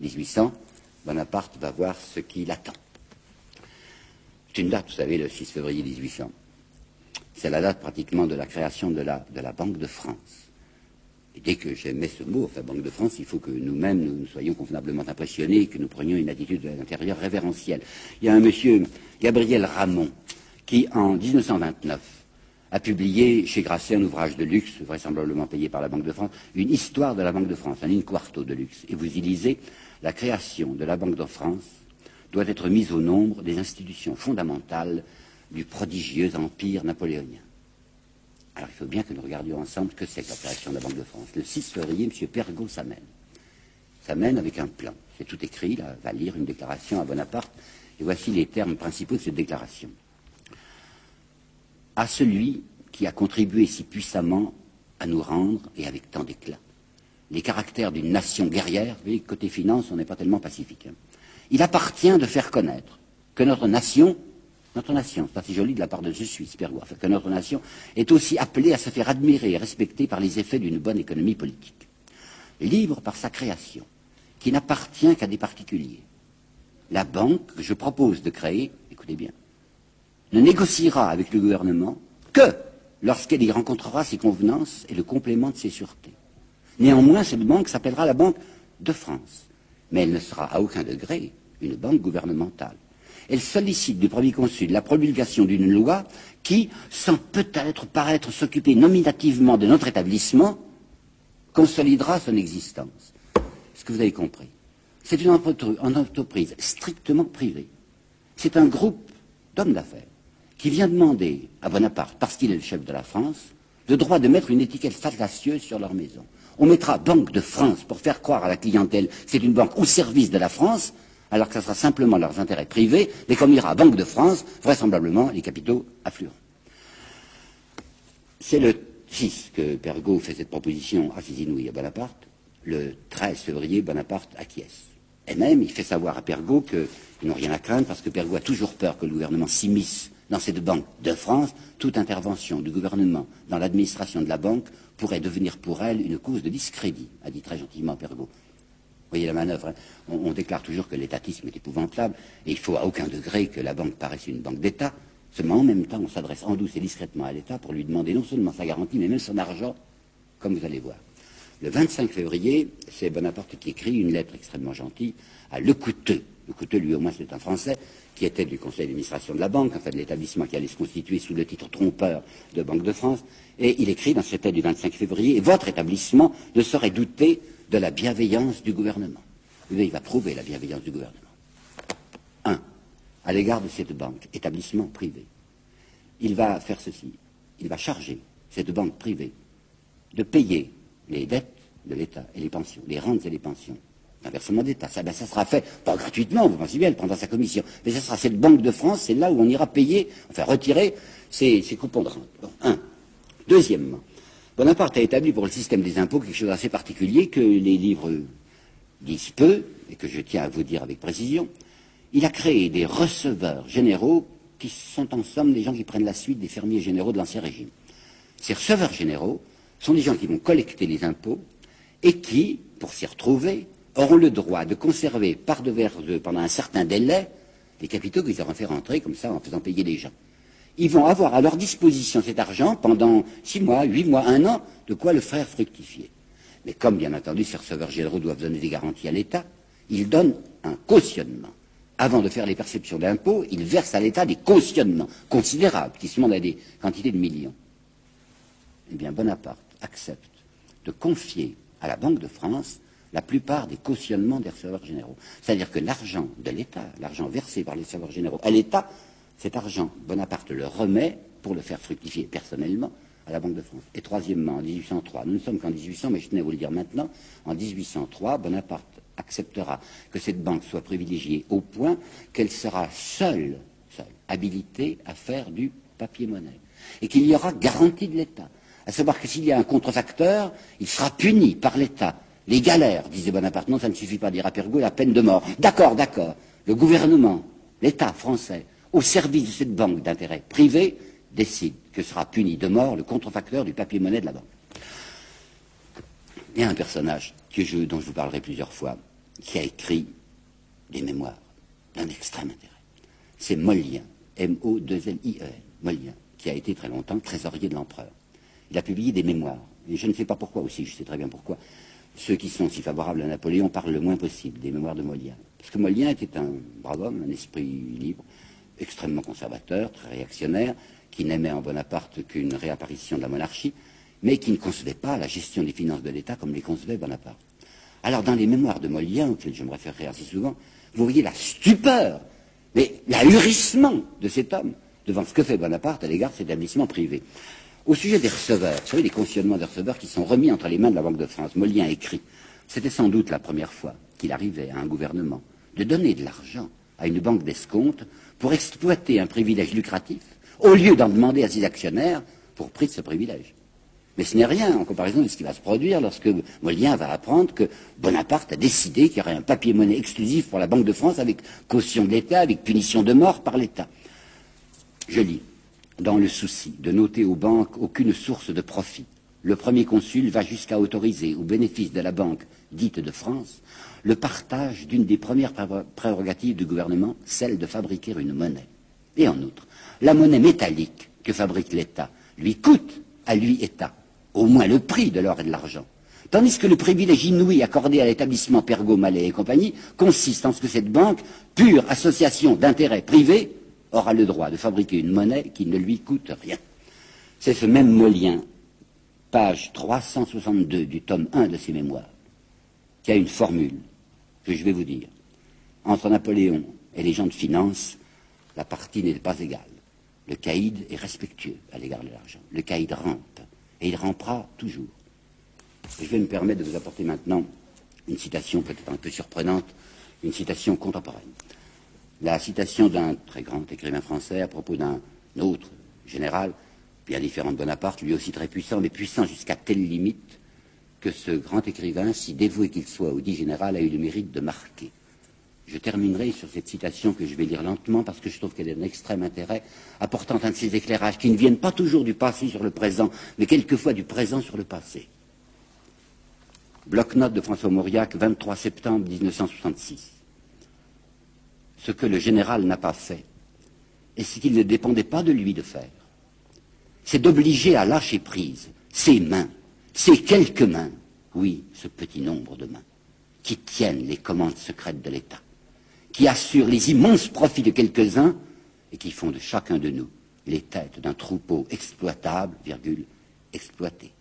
1800, Bonaparte va voir ce qui l'attend. C'est une date, vous savez, le 6 février 1800. C'est la date pratiquement de la création de la Banque de France. Et dès que j'aimais ce mot, enfin Banque de France, il faut que nous-mêmes, nous soyons convenablement impressionnés et que nous prenions une attitude de l'intérieur révérentielle. Il y a un monsieur, Gabriel Ramon, qui, en 1929, a publié chez Grasset un ouvrage de luxe, vraisemblablement payé par la Banque de France, une histoire de la Banque de France, un in-quarto de luxe. Et vous y lisez, la création de la Banque de France doit être mise au nombre des institutions fondamentales du prodigieux empire napoléonien. Alors il faut bien que nous regardions ensemble ce que c'est que la création de la Banque de France. Le 6 février, M. Pergaud s'amène. S'amène avec un plan. C'est tout écrit, là, va lire une déclaration à Bonaparte. Et voici les termes principaux de cette déclaration. À celui qui a contribué si puissamment à nous rendre, et avec tant d'éclat, les caractères d'une nation guerrière, vous voyez, côté finance, on n'est pas tellement pacifique. Hein. Il appartient de faire connaître que notre nation, c'est assez joli de la part de je suis, Pergaud, que notre nation est aussi appelée à se faire admirer et respecter par les effets d'une bonne économie politique. Libre par sa création, qui n'appartient qu'à des particuliers. La banque que je propose de créer, écoutez bien, ne négociera avec le gouvernement que lorsqu'elle y rencontrera ses convenances et le complément de ses sûretés. Néanmoins, cette banque s'appellera la Banque de France, mais elle ne sera à aucun degré une banque gouvernementale. Elle sollicite du Premier Consul la promulgation d'une loi qui, sans peut-être paraître s'occuper nominativement de notre établissement, consolidera son existence. Est-ce que vous avez compris? C'est une entreprise strictement privée. C'est un groupe d'hommes d'affaires qui vient demander à Bonaparte, parce qu'il est le chef de la France, le droit de mettre une étiquette fallacieuse sur leur maison. On mettra Banque de France pour faire croire à la clientèle que c'est une banque au service de la France, alors que ce sera simplement leurs intérêts privés, mais comme il y aura Banque de France, vraisemblablement les capitaux afflueront. C'est le 6 que Pergaud fait cette proposition assez inouïe à Bonaparte. Le 13 février, Bonaparte acquiesce. Et même, il fait savoir à Pergaud qu'ils n'ont rien à craindre, parce que Pergaud a toujours peur que le gouvernement s'immisce dans cette banque de France. Toute intervention du gouvernement dans l'administration de la banque pourrait devenir pour elle une cause de discrédit, a dit très gentiment Pergaud. Vous voyez la manœuvre, hein. On déclare toujours que l'étatisme est épouvantable, et il faut à aucun degré que la banque paraisse une banque d'État. Seulement, en même temps, on s'adresse en douce et discrètement à l'État pour lui demander non seulement sa garantie, mais même son argent, comme vous allez voir. Le 25 février, c'est Bonaparte qui écrit une lettre extrêmement gentille à Lecouteux. Lecouteux, lui au moins c'est un Français, qui était du conseil d'administration de la banque, enfin de l'établissement qui allait se constituer sous le titre trompeur de Banque de France, et il écrit dans cette lettre du 25 février, votre établissement ne saurait douter de la bienveillance du gouvernement. Il va prouver la bienveillance du gouvernement. 1. À l'égard de cette banque, établissement privé, il va faire ceci, il va charger cette banque privée de payer les dettes de l'État et les pensions, les rentes et les pensions, un versement d'État. Ça sera fait, pas gratuitement, vous pensez bien, elle prendra sa commission, mais ça sera cette Banque de France, c'est là où on ira payer, enfin retirer ces coupons de rente. Bon, 1. Deuxièmement, Bonaparte a établi pour le système des impôts quelque chose d'assez particulier que les livres disent peu, et que je tiens à vous dire avec précision. Il a créé des receveurs généraux qui sont en somme des gens qui prennent la suite des fermiers généraux de l'Ancien Régime. Ces receveurs généraux sont des gens qui vont collecter les impôts et qui, pour s'y retrouver, auront le droit de conserver par devers eux, pendant un certain délai, les capitaux qu'ils auront fait rentrer comme ça en faisant payer les gens. Ils vont avoir à leur disposition cet argent pendant 6 mois, 8 mois, 1 an, de quoi le faire fructifier. Mais comme, bien entendu, ces receveurs généraux doivent donner des garanties à l'État, ils donnent un cautionnement. Avant de faire les perceptions d'impôts, ils versent à l'État des cautionnements considérables, qui se montent à des quantités de millions. Eh bien, Bonaparte accepte de confier à la Banque de France la plupart des cautionnements des receveurs généraux. C'est-à-dire que l'argent de l'État, l'argent versé par les receveurs généraux à l'État, cet argent, Bonaparte le remet pour le faire fructifier personnellement à la Banque de France. Et troisièmement, en 1803, nous ne sommes qu'en 1800, mais je tenais à vous le dire maintenant, en 1803, Bonaparte acceptera que cette banque soit privilégiée au point qu'elle sera seule habilitée à faire du papier-monnaie. Et qu'il y aura garantie de l'État. À savoir que s'il y a un contrefacteur, il sera puni par l'État. Les galères, disait Bonaparte. Non, ça ne suffit pas, dira Pergaud, la peine de mort. D'accord, d'accord. Le gouvernement, l'État français, au service de cette banque d'intérêt privé, décide que sera puni de mort le contrefacteur du papier-monnaie de la banque. Il y a un personnage dont je vous parlerai plusieurs fois, qui a écrit des mémoires d'un extrême intérêt. C'est Mollien, M-O-2-L-I-E-N, Mollien, qui a été très longtemps trésorier de l'empereur. Il a publié des mémoires, et je ne sais pas pourquoi aussi, je sais très bien pourquoi. Ceux qui sont si favorables à Napoléon parlent le moins possible des mémoires de Mollien. Parce que Mollien était un brave homme, un esprit libre, extrêmement conservateur, très réactionnaire, qui n'aimait en Bonaparte qu'une réapparition de la monarchie, mais qui ne concevait pas la gestion des finances de l'État comme les concevait Bonaparte. Alors, dans les mémoires de Mollien, auxquels je me référerai assez souvent, vous voyez la stupeur, mais l'ahurissement de cet homme devant ce que fait Bonaparte à l'égard de cet établissement privé. Au sujet des receveurs, vous savez, les cautionnements des receveurs qui sont remis entre les mains de la Banque de France, Mollien écrit, c'était sans doute la première fois qu'il arrivait à un gouvernement de donner de l'argent à une banque d'escompte pour exploiter un privilège lucratif, au lieu d'en demander à ses actionnaires pour prix de ce privilège. Mais ce n'est rien en comparaison de ce qui va se produire lorsque Mollien va apprendre que Bonaparte a décidé qu'il y aurait un papier-monnaie exclusif pour la Banque de France avec caution de l'État, avec punition de mort par l'État. Je lis, dans le souci de noter aux banques aucune source de profit, le premier consul va jusqu'à autoriser, au bénéfice de la banque dite de France, le partage d'une des premières prérogatives du gouvernement, celle de fabriquer une monnaie. Et en outre, la monnaie métallique que fabrique l'État lui coûte à lui État au moins le prix de l'or et de l'argent. Tandis que le privilège inouï accordé à l'établissement Pergaud, Mallet et compagnie consiste en ce que cette banque, pure association d'intérêts privés, aura le droit de fabriquer une monnaie qui ne lui coûte rien. C'est ce même Mollien, page 362 du tome 1 de ses mémoires, qui a une formule que je vais vous dire. Entre Napoléon et les gens de finance, la partie n'est pas égale. Le caïd est respectueux à l'égard de l'argent. Le caïd rampe. Et il rampera toujours. Et je vais me permettre de vous apporter maintenant une citation peut-être un peu surprenante, une citation contemporaine. La citation d'un très grand écrivain français à propos d'un autre général, bien différent de Bonaparte, lui aussi très puissant, mais puissant jusqu'à telle limite que ce grand écrivain, si dévoué qu'il soit au dit général, a eu le mérite de marquer. Je terminerai sur cette citation que je vais lire lentement parce que je trouve qu'elle est d'un extrême intérêt, apportant un de ces éclairages qui ne viennent pas toujours du passé sur le présent, mais quelquefois du présent sur le passé. Bloc-notes de François Mauriac, 23 septembre 1966. Ce que le général n'a pas fait, et ce qu'il ne dépendait pas de lui de faire, c'est d'obliger à lâcher prise ses mains, ces quelques mains, oui, ce petit nombre de mains, qui tiennent les commandes secrètes de l'État, qui assurent les immenses profits de quelques-uns et qui font de chacun de nous les têtes d'un troupeau exploitable, virgule, exploité.